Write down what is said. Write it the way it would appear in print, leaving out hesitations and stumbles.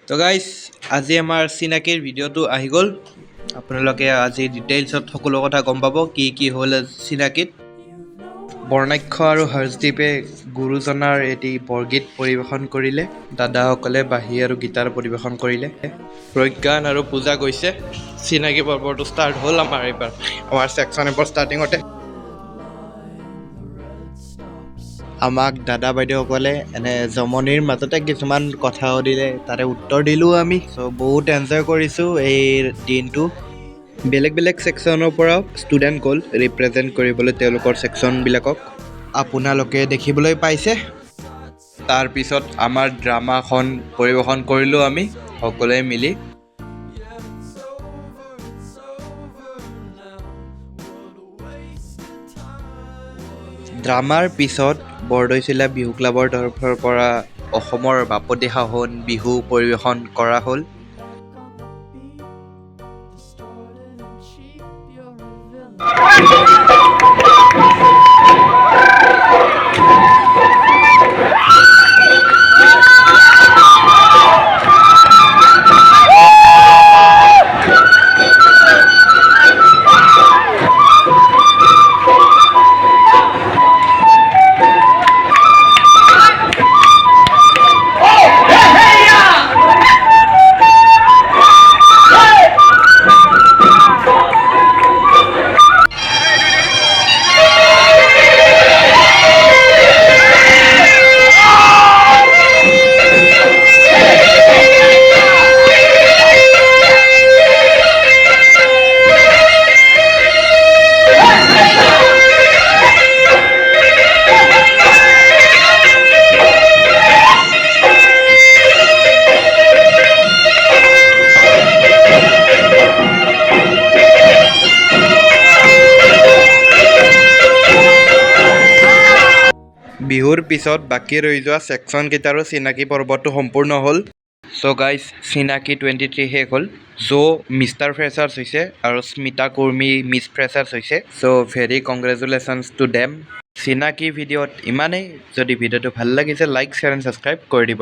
তো গাইজ আজি আমাৰ চিনাকিৰ ভিডিঅ'টো আহি গ'ল আপোনালোকে আজি ডিটেইলছত সকলো কথা গম পাব কি হ'ল চিনাকিত বৰ্ণাক্ষ আৰু হৰ্ষদ্বীপে গুৰুজনাৰ এটি বৰগীত পৰিৱেশন কৰিলে দাদাসকলে বাঁহী আৰু গীটাৰ পৰিৱেশন কৰিলে প্ৰজ্ঞান আৰু পূজা গৈছে চিনাকি পৰ্বটো ষ্টাৰ্ট হ'ল আমাৰ ছেকশ্যন এপৰ ষ্টাৰ্টিঙতে আমাক দাদা বাইদেউসকলে এনে জমনিৰ মাজতে কিছুমান কথা সুধিলে তাৰে উত্তৰ দিলোঁ আমি চ' বহুত এনজয় কৰিছোঁ এই দিনটো বেলেগ বেলেগ ছেকশ্যনৰ পৰাও ষ্টুডেণ্ট গ'ল ৰিপ্ৰেজেণ্ট কৰিবলৈ তেওঁলোকৰ ছেকশ্যনবিলাকক আপোনালোকে দেখিবলৈ পাইছে তাৰপিছত আমাৰ ড্ৰামাখন পৰিৱেশন কৰিলোঁ আমি সকলোৱে মিলি ড্ৰামাৰ পিছত বৰদৈচিলা বিহু ক্লাবৰ তৰফৰ পৰা অসমৰ বাপতি সাহোন বিহু পৰিৱেশন কৰা হ'ল বিহুৰ পিছত বাকী ৰৈ যোৱা ছেকশ্যনকেইটাৰো চিনাকি পৰ্বটো সম্পূৰ্ণ হ'ল চ' গাইজ চিনাকি 23 শেষ হ'ল মিষ্টাৰ ফ্ৰেছাৰ্ছ হৈছে আৰু স্মিতা কুৰ্মী মিছ ফ্ৰেছাৰ্ছ হৈছে চ' ভেৰি কংগ্ৰেচুলেশ্যনছ টু দেম চিনাকি ভিডিঅ'ত ইমানেই যদি ভিডিঅ'টো ভাল লাগিছে লাইক শ্বেয়াৰ এণ্ড ছাবস্ক্ৰাইব কৰি দিব